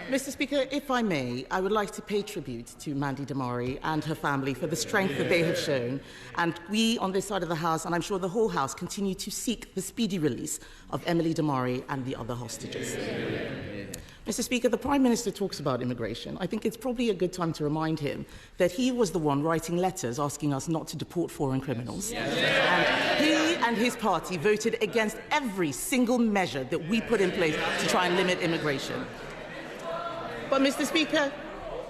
Mr. Speaker, if I may, I would like to pay tribute to Mandy Damari and her family for the strength that they have shown. And we on this side of the House, and I'm sure the whole House, continue to seek the speedy release of Emily Damari and the other hostages. Mr. Speaker, the Prime Minister talks about immigration. I think it's probably a good time to remind him that he was the one writing letters asking us not to deport foreign criminals. And he and his party voted against every single measure that we put in place to try and limit immigration. But, Mr. Speaker,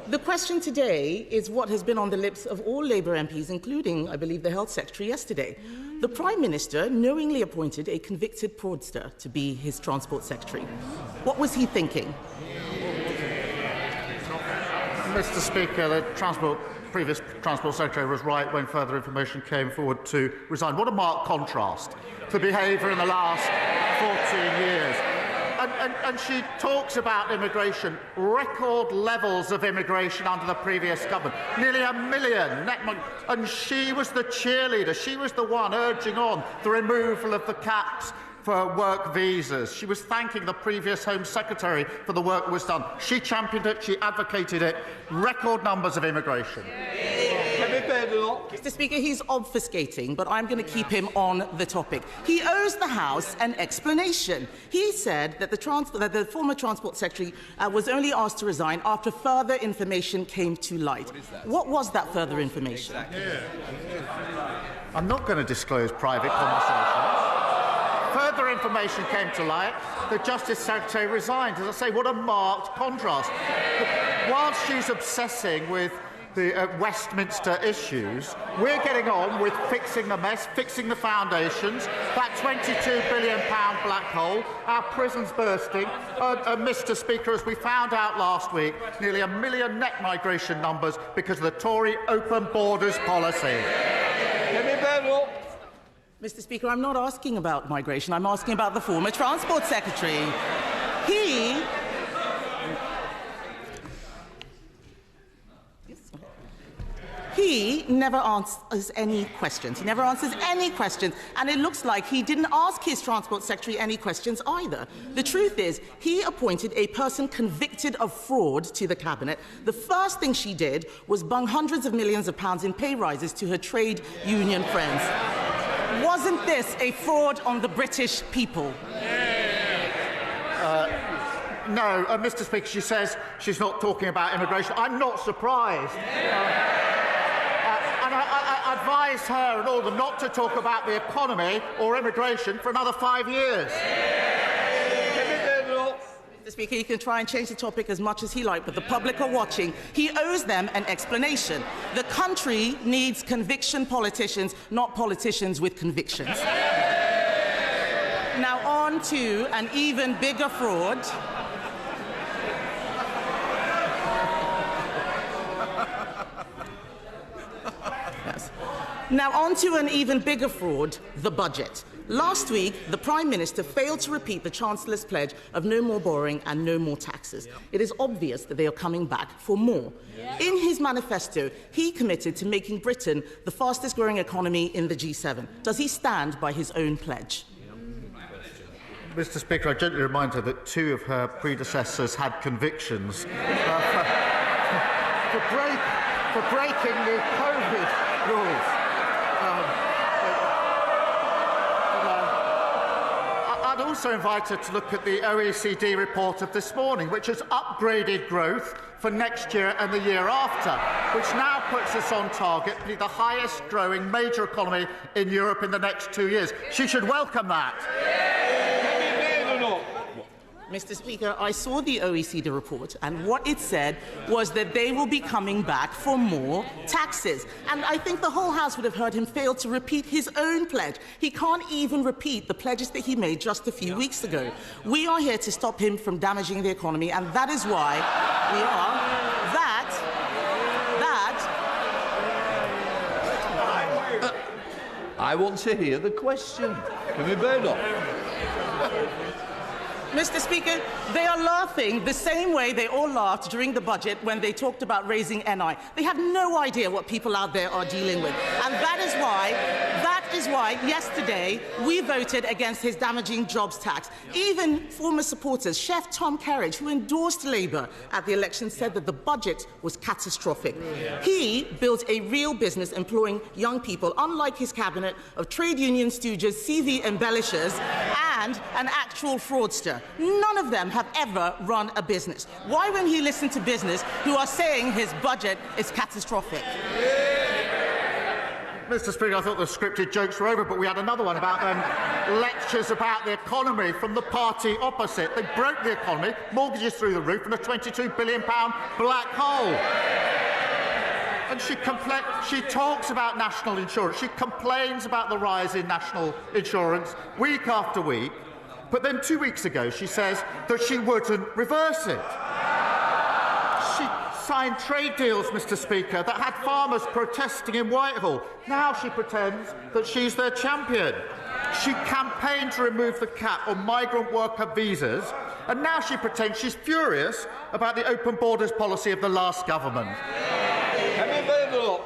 the question today is what has been on the lips of all Labour MPs, including, I believe, the Health Secretary yesterday. The Prime Minister knowingly appointed a convicted fraudster to be his Transport Secretary. What was he thinking? Mr. Speaker, the previous Transport Secretary was right when further information came forward to resign. What a marked contrast to behaviour in the last 14 years. And she talks about immigration, record levels of immigration under the previous government, nearly 1 million. And she was the cheerleader. She was the one urging on the removal of the caps for work visas. She was thanking the previous Home Secretary for the work that was done. She championed it. She advocated it. Record numbers of immigration. Mr. Speaker, he's obfuscating, but I'm going to keep him on the topic. He owes the House an explanation. He said that the former Transport Secretary was only asked to resign after further information came to light. What was that further information? I'm not going to disclose private conversations. Further information came to light. The Justice Secretary resigned. As I say, what a marked contrast. Whilst she's obsessing with the Westminster issues, we're getting on with fixing the mess, fixing the foundations, that £22 billion black hole, our prisons bursting. Mr. Speaker, as we found out last week, nearly 1 million net migration numbers because of the Tory open borders policy. Kemi Badenoch. Mr. Speaker, I'm not asking about migration. I'm asking about the former Transport Secretary. He never answers any questions. He never answers any questions. And it looks like he didn't ask his Transport Secretary any questions either. The truth is, he appointed a person convicted of fraud to the Cabinet. The first thing she did was bung hundreds of millions of pounds in pay rises to her trade union friends. Wasn't this a fraud on the British people? No, Mr. Speaker, she says she's not talking about immigration. I'm not surprised. And I advised her and all of them not to talk about the economy or immigration for another 5 years. Mr. Speaker, he can try and change the topic as much as he likes, but the public are watching. He owes them an explanation. The country needs conviction politicians, not politicians with convictions. Now on to an even bigger fraud. Now on to an even bigger fraud, the budget. Last week, the Prime Minister failed to repeat the Chancellor's pledge of no more borrowing and no more taxes. It is obvious that they are coming back for more. In his manifesto, he committed to making Britain the fastest growing economy in the G7. Does he stand by his own pledge? Mr. Speaker, I gently remind her that 2 of her predecessors had convictions for breaking the COVID rules. I'd also invite her to look at the OECD report of this morning, which has upgraded growth for next year and the year after, which now puts us on target to be the highest growing major economy in Europe in the next 2 years. She should welcome that. Mr. Speaker, I saw the OECD report, and what it said was that they will be coming back for more taxes. And I think the whole House would have heard him fail to repeat his own pledge. He can't even repeat the pledges that he made just a few weeks ago. We are here to stop him from damaging the economy, and that is why we are. I want to hear the question. Kemi Badenoch. Mr. Speaker, they are laughing the same way they all laughed during the budget when they talked about raising NI. They have no idea what people out there are dealing with. And that is why yesterday we voted against his damaging jobs tax. Even former supporters, Chef Tom Carriage, who endorsed Labour at the election, said that the budget was catastrophic. He built a real business employing young people, unlike his cabinet of trade union stooges, CV embellishers, and an actual fraudster. None of them have ever run a business. Why, when he listened to business who are saying his budget is catastrophic? Mr. Speaker, I thought the scripted jokes were over, but we had another one about lectures about the economy from the party opposite. They broke the economy, mortgages through the roof, and a £22 billion black hole. And she talks about national insurance. She complains about the rise in national insurance week after week. But then 2 weeks ago, she says that she wouldn't reverse it. She signed trade deals, Mr. Speaker, that had farmers protesting in Whitehall. Now she pretends that she's their champion. She campaigned to remove the cap on migrant worker visas, and now she pretends she's furious about the open borders policy of the last government. Kemi Badenoch.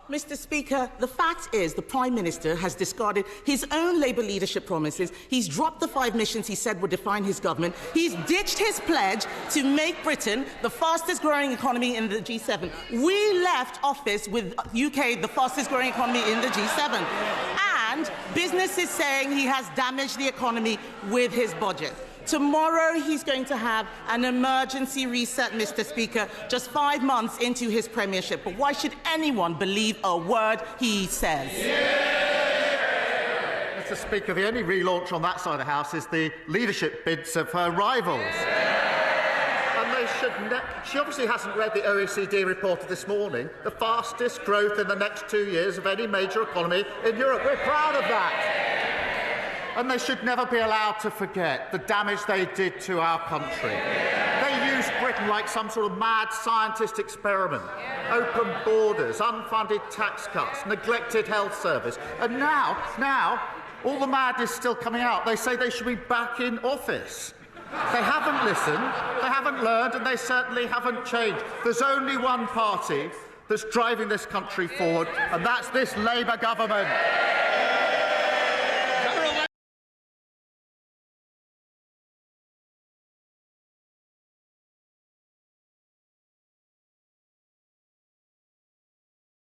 Mr. Speaker, the fact is the Prime Minister has discarded his own Labour leadership promises. He's dropped the 5 missions he said would define his government. He's ditched his pledge to make Britain the fastest growing economy in the G7. We left office with UK the fastest growing economy in the G7. And business is saying he has damaged the economy with his budget. Tomorrow he's going to have an emergency reset, Mr. Speaker, just 5 months into his premiership. But why should anyone believe a word he says? Mr. Speaker, the only relaunch on that side of the House is the leadership bids of her rivals. And she obviously hasn't read the OECD report of this morning, the fastest growth in the next 2 years of any major economy in Europe. We're proud of that. And they should never be allowed to forget the damage they did to our country. They used Britain like some sort of mad scientist experiment. Open borders, unfunded tax cuts, neglected health service. And now, all the madness is still coming out. They say they should be back in office. They haven't listened, they haven't learned, and they certainly haven't changed. There's only one party that's driving this country forward, and that's this Labour government.